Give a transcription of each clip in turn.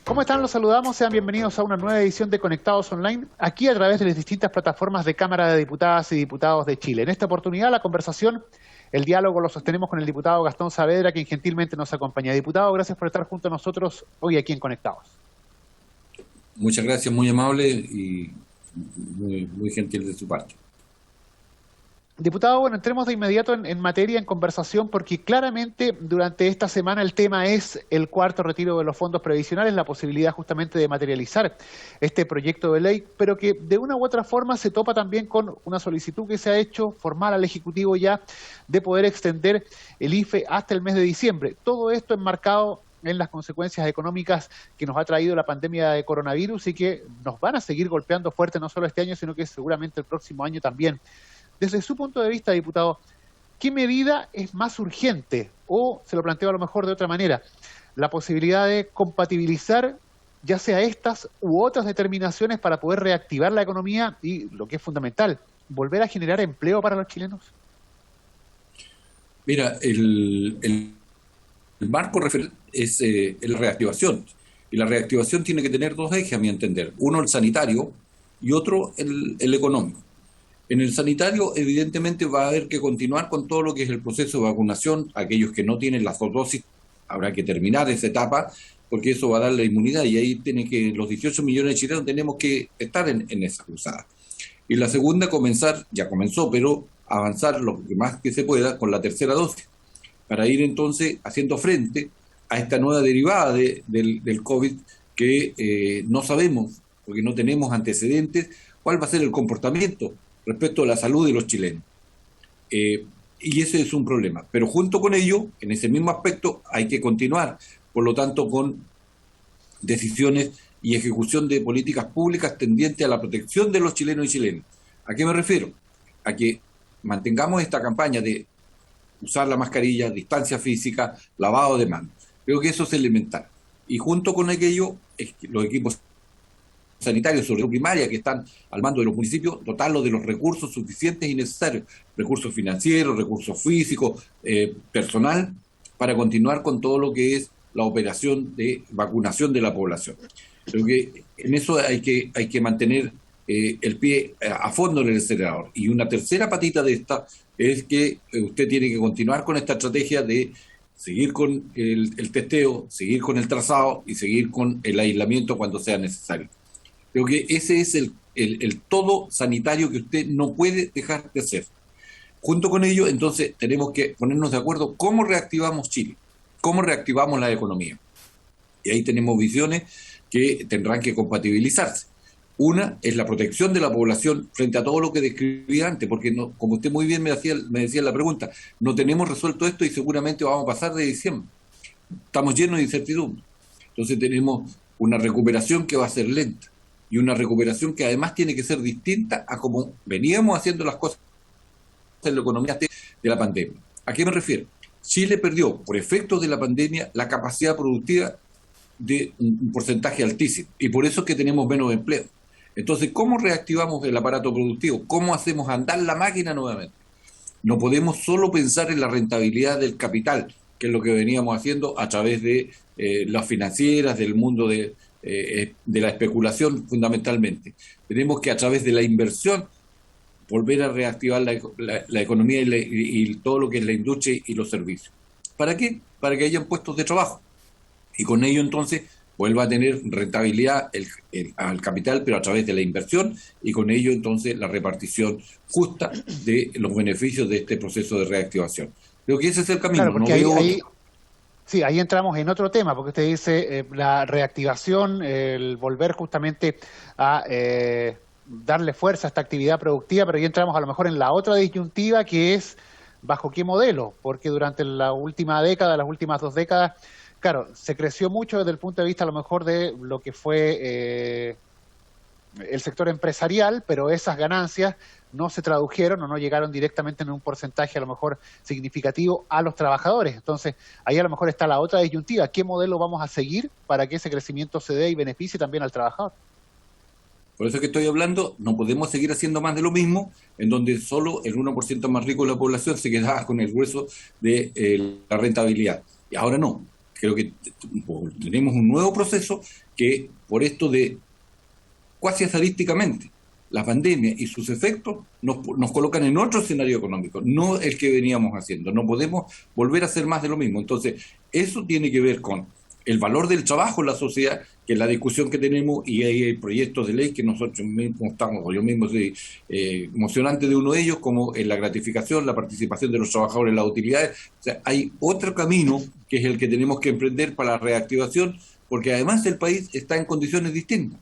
¿Cómo están? Los saludamos. Sean bienvenidos a una nueva edición de Conectados Online, aquí a través de las distintas plataformas de Cámara de Diputadas y Diputados de Chile. En esta oportunidad, la conversación, el diálogo lo sostenemos con el diputado Gastón Saavedra, quien gentilmente nos acompaña. Diputado, gracias por estar junto a nosotros hoy aquí en Conectados. Muchas gracias, muy amable y muy gentil de su parte. Diputado, bueno, entremos de inmediato en materia, en conversación, porque claramente durante esta semana el tema es el cuarto retiro de los fondos previsionales, la posibilidad justamente de materializar este proyecto de ley, pero que de una u otra forma se topa también con una solicitud que se ha hecho formal al Ejecutivo ya de poder extender el IFE hasta el mes de diciembre. Todo esto enmarcado en las consecuencias económicas que nos ha traído la pandemia de coronavirus y que nos van a seguir golpeando fuerte no solo este año, sino que seguramente el próximo año también. Desde su punto de vista, diputado, ¿qué medida es más urgente? O, se lo planteo a lo mejor de otra manera, la posibilidad de compatibilizar ya sea estas u otras determinaciones para poder reactivar la economía y, lo que es fundamental, volver a generar empleo para los chilenos. Mira, el marco es la reactivación. Y la reactivación tiene que tener dos ejes, a mi entender. Uno, el sanitario, y otro, el económico. En el sanitario, evidentemente, va a haber que continuar con todo lo que es el proceso de vacunación. Aquellos que no tienen las dos dosis, habrá que terminar esa etapa, porque eso va a dar la inmunidad, y ahí tiene que los 18 millones de chilenos tenemos que estar en esa cruzada. Y la segunda, comenzar, ya comenzó, pero avanzar lo que más que se pueda con la tercera dosis, para ir entonces haciendo frente a esta nueva derivada del COVID que no sabemos, porque no tenemos antecedentes, cuál va a ser el comportamiento respecto a la salud de los chilenos. Y ese es un problema. Pero junto con ello, en ese mismo aspecto, hay que continuar, por lo tanto, con decisiones y ejecución de políticas públicas tendientes a la protección de los chilenos y chilenas. ¿A qué me refiero? A que mantengamos esta campaña de usar la mascarilla, distancia física, lavado de manos. Creo que eso es elemental. Y junto con aquello, los equipos sanitarios, sobre todo primaria, que están al mando de los municipios, dotarlos de los recursos suficientes y necesarios, recursos financieros, recursos físicos, personal, para continuar con todo lo que es la operación de vacunación de la población. Creo que en eso hay que mantener el pie a fondo en el acelerador. Y una tercera patita de esta es que usted tiene que continuar con esta estrategia de seguir con el testeo, seguir con el trazado y seguir con el aislamiento cuando sea necesario. Creo que ese es el todo sanitario que usted no puede dejar de hacer. Junto con ello, entonces, tenemos que ponernos de acuerdo cómo reactivamos Chile, cómo reactivamos la economía. Y ahí tenemos visiones que tendrán que compatibilizarse. Una es la protección de la población frente a todo lo que describí antes, porque no, como usted muy bien me decía en la pregunta, no tenemos resuelto esto y seguramente vamos a pasar de diciembre. Estamos llenos de incertidumbre. Entonces tenemos una recuperación que va a ser lenta y una recuperación que además tiene que ser distinta a como veníamos haciendo las cosas en la economía de la pandemia. ¿A qué me refiero? Chile perdió, por efectos de la pandemia, la capacidad productiva de un porcentaje altísimo, y por eso es que tenemos menos empleo. Entonces, ¿cómo reactivamos el aparato productivo? ¿Cómo hacemos andar la máquina nuevamente? No podemos solo pensar en la rentabilidad del capital, que es lo que veníamos haciendo a través de las financieras, del mundo de la especulación fundamentalmente. Tenemos que, a través de la inversión, volver a reactivar la economía y todo lo que es la industria y los servicios. ¿Para qué? Para que hayan puestos de trabajo. Y con ello, entonces, vuelva a tener rentabilidad al capital, pero a través de la inversión, y con ello, entonces, la repartición justa de los beneficios de este proceso de reactivación. Creo que ese es el camino. Claro, porque sí, ahí entramos en otro tema, porque usted dice la reactivación, el volver justamente a darle fuerza a esta actividad productiva, pero ahí entramos a lo mejor en la otra disyuntiva, que es bajo qué modelo, porque durante la última década, las últimas 2 décadas, claro, se creció mucho desde el punto de vista a lo mejor de lo que fue el sector empresarial, pero esas ganancias no se tradujeron o no llegaron directamente en un porcentaje a lo mejor significativo a los trabajadores. Entonces, ahí a lo mejor está la otra disyuntiva. ¿Qué modelo vamos a seguir para que ese crecimiento se dé y beneficie también al trabajador? Por eso que estoy hablando, no podemos seguir haciendo más de lo mismo, en donde solo el 1% más rico de la población se quedaba con el grueso de la rentabilidad. Y ahora no. creo que tenemos un nuevo proceso que, por esto de cuasi estadísticamente, la pandemia y sus efectos nos colocan en otro escenario económico, no el que veníamos haciendo. No podemos volver a hacer más de lo mismo. Entonces, eso tiene que ver con el valor del trabajo en la sociedad, que es la discusión que tenemos, y hay proyectos de ley que nosotros mismos estamos, o yo mismo soy emocionante de uno de ellos, como en la gratificación, la participación de los trabajadores en las utilidades. O sea, hay otro camino que es el que tenemos que emprender para la reactivación, porque además el país está en condiciones distintas.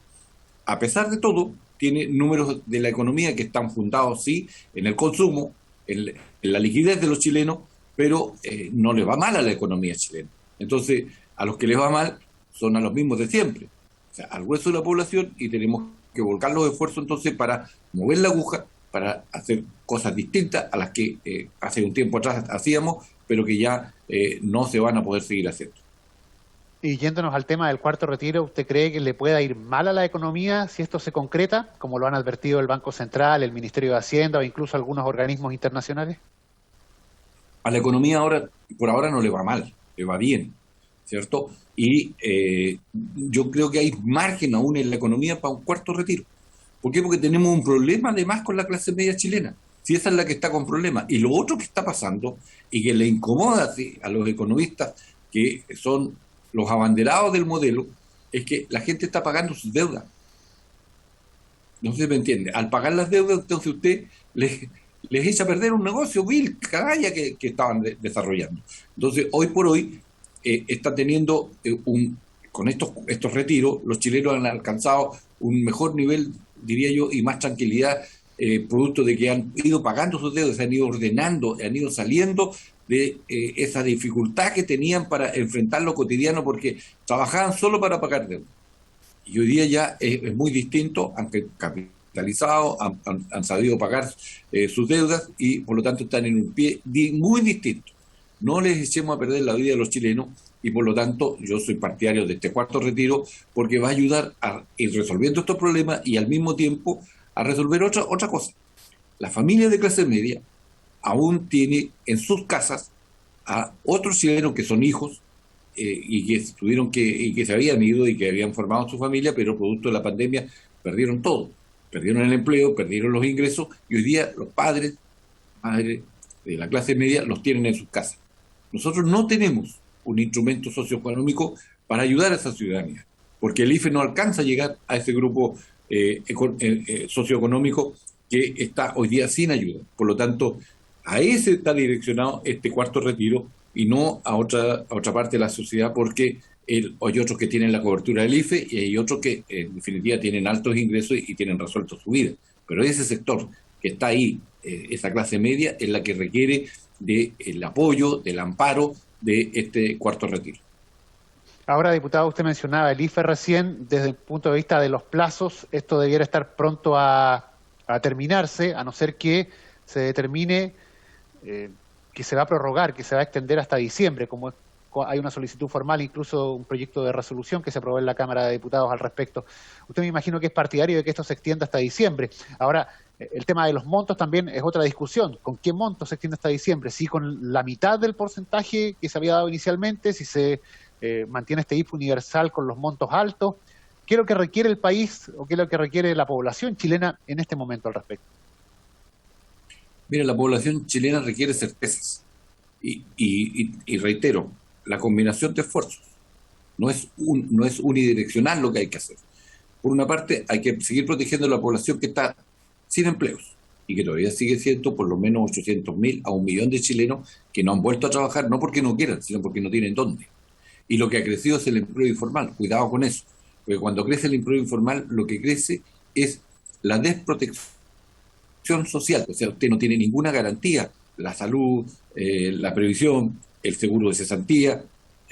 A pesar de todo, tiene números de la economía que están fundados, sí, en el consumo, en la liquidez de los chilenos, pero no le va mal a la economía chilena. Entonces, a los que les va mal son a los mismos de siempre, o sea, al grueso de la población, y tenemos que volcar los esfuerzos entonces para mover la aguja, para hacer cosas distintas a las que hace un tiempo atrás hacíamos, pero que ya no se van a poder seguir haciendo. Y yéndonos al tema del cuarto retiro, ¿usted cree que le pueda ir mal a la economía si esto se concreta, como lo han advertido el Banco Central, el Ministerio de Hacienda o incluso algunos organismos internacionales? A la economía ahora, por ahora no le va mal, le va bien, ¿cierto? Y yo creo que hay margen aún en la economía para un cuarto retiro. ¿Por qué? Porque tenemos un problema además con la clase media chilena. Si esa es la que está con problemas. Y lo otro que está pasando y que le incomoda a los economistas, que son los abanderados del modelo, es que la gente está pagando sus deudas. No sé si me entiende. Al pagar las deudas, entonces usted les echa a perder un negocio vil, canalla, que estaban desarrollando. Entonces, hoy por hoy, está teniendo con estos retiros, los chilenos han alcanzado un mejor nivel, diría yo, y más tranquilidad, producto de que han ido pagando sus deudas, se han ido ordenando, han ido saliendo de esa dificultad que tenían para enfrentar lo cotidiano, porque trabajaban solo para pagar deudas. Y hoy día ya es muy distinto, aunque capitalizados, han sabido pagar sus deudas, y por lo tanto están en un pie muy distinto. No les echemos a perder la vida de los chilenos, y por lo tanto yo soy partidario de este cuarto retiro, porque va a ayudar a ir resolviendo estos problemas y al mismo tiempo a resolver otra cosa. La familia de clase media aún tiene en sus casas a otros chilenos que son hijos, y que se habían ido y que habían formado su familia, pero producto de la pandemia perdieron todo. Perdieron el empleo, perdieron los ingresos, y hoy día los padres de la clase media los tienen en sus casas. Nosotros no tenemos un instrumento socioeconómico para ayudar a esa ciudadanía, porque el IFE no alcanza a llegar a ese grupo socioeconómico que está hoy día sin ayuda. Por lo tanto, a ese está direccionado este cuarto retiro, y no a otra parte de la sociedad, porque hay otros que tienen la cobertura del IFE y hay otros que en definitiva tienen altos ingresos y tienen resuelto su vida. Pero ese sector que está ahí, esa clase media, es la que requiere del apoyo, del amparo de este cuarto retiro. Ahora, diputado, usted mencionaba el IFE recién. Desde el punto de vista de los plazos, esto debiera estar pronto a terminarse, a no ser que se determine que se va a prorrogar, que se va a extender hasta diciembre, como hay una solicitud formal, incluso un proyecto de resolución que se aprobó en la Cámara de Diputados al respecto. Usted me imagino que es partidario de que esto se extienda hasta diciembre. Ahora, el tema de los montos también es otra discusión. ¿Con qué monto se extiende hasta diciembre? ¿Si con la mitad del porcentaje que se había dado inicialmente? ¿Si se mantiene este IFE universal con los montos altos? ¿Qué es lo que requiere el país o qué es lo que requiere la población chilena en este momento al respecto? Mira, la población chilena requiere certezas. Y reitero, la combinación de esfuerzos no es unidireccional lo que hay que hacer. Por una parte, hay que seguir protegiendo a la población que está sin empleos y que todavía sigue siendo por lo menos 800.000 a 1.000.000 de chilenos que no han vuelto a trabajar, no porque no quieran, sino porque no tienen dónde. Y lo que ha crecido es el empleo informal. Cuidado con eso, porque cuando crece el empleo informal, lo que crece es la desprotección social. O sea, usted no tiene ninguna garantía. La salud, la previsión, el seguro de cesantía,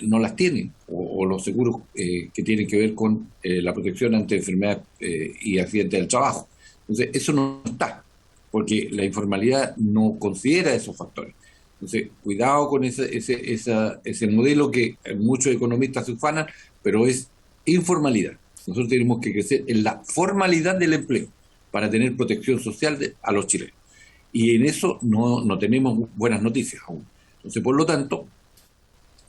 no las tienen, o los seguros que tienen que ver con la protección ante enfermedad y accidentes del trabajo. Entonces, eso no está, porque la informalidad no considera esos factores. Entonces, cuidado con ese modelo que muchos economistas se ufanan, pero es informalidad. Nosotros tenemos que crecer en la formalidad del empleo para tener protección social a los chilenos. Y en eso no tenemos buenas noticias aún. Entonces, por lo tanto,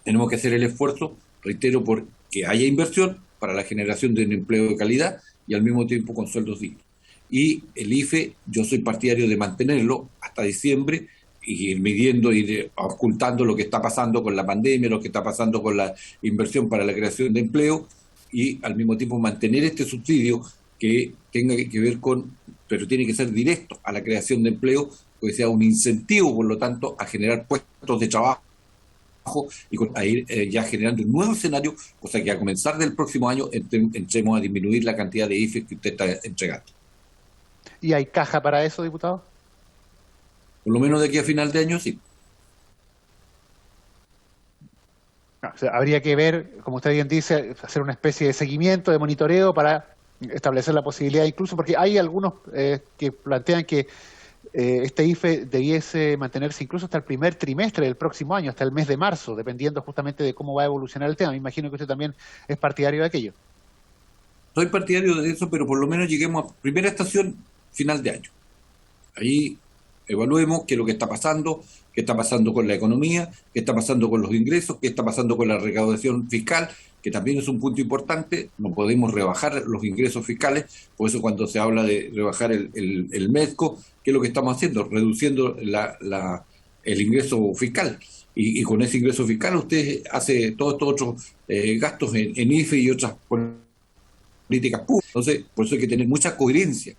tenemos que hacer el esfuerzo reitero, por que haya inversión para la generación de un empleo de calidad y al mismo tiempo con sueldos dignos. Y el IFE, yo soy partidario de mantenerlo hasta diciembre y ir midiendo y ocultando lo que está pasando con la pandemia, lo que está pasando con la inversión para la creación de empleo y al mismo tiempo mantener este subsidio que tenga que ver con, pero tiene que ser directo a la creación de empleo, que sea un incentivo, por lo tanto, a generar puestos de trabajo y a ir ya generando un nuevo escenario, cosa que a comenzar del próximo año entremos a disminuir la cantidad de IFE que usted está entregando. ¿Y hay caja para eso, diputado? Por lo menos de aquí a final de año, sí. No, o sea, habría que ver, como usted bien dice, hacer una especie de seguimiento, de monitoreo para establecer la posibilidad, incluso porque hay algunos que plantean que este IFE debiese mantenerse incluso hasta el primer trimestre del próximo año, hasta el mes de marzo, dependiendo justamente de cómo va a evolucionar el tema. Me imagino que usted también es partidario de aquello. Soy partidario de eso, pero por lo menos lleguemos a primera estación, final de año. Ahí evaluemos qué es lo que está pasando, qué está pasando con la economía, qué está pasando con los ingresos, qué está pasando con la recaudación fiscal, que también es un punto importante. No podemos rebajar los ingresos fiscales, por eso cuando se habla de rebajar el MESCO, ¿qué es lo que estamos haciendo? Reduciendo el ingreso fiscal. Y con ese ingreso fiscal usted hace todos estos otros gastos en IFE y otras políticas públicas. Entonces, por eso hay que tener mucha coherencia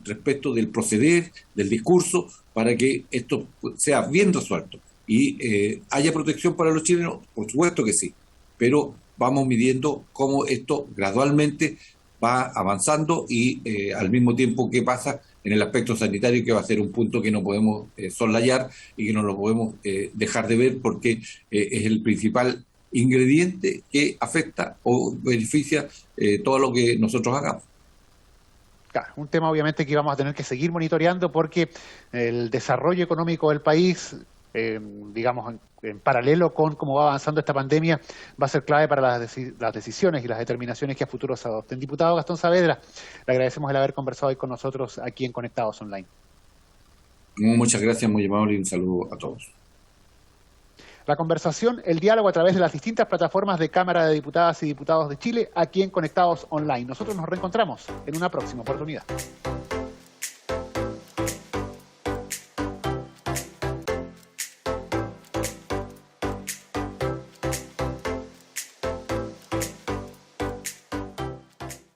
respecto del proceder, del discurso, para que esto sea bien resuelto. Y haya protección para los chilenos, por supuesto que sí, pero vamos midiendo cómo esto gradualmente va avanzando y al mismo tiempo qué pasa en el aspecto sanitario, que va a ser un punto que no podemos soslayar y que no lo podemos dejar de ver porque es el principal ingrediente que afecta o beneficia todo lo que nosotros hagamos. Claro, un tema obviamente que vamos a tener que seguir monitoreando porque el desarrollo económico del país, digamos, en paralelo con cómo va avanzando esta pandemia, va a ser clave para las decisiones y las determinaciones que a futuro se adopten. Diputado Gastón Saavedra, le agradecemos el haber conversado hoy con nosotros aquí en Conectados Online. Muchas gracias, muy amable y un saludo a todos. La conversación, el diálogo a través de las distintas plataformas de Cámara de Diputadas y Diputados de Chile, aquí en Conectados Online. Nosotros nos reencontramos en una próxima oportunidad.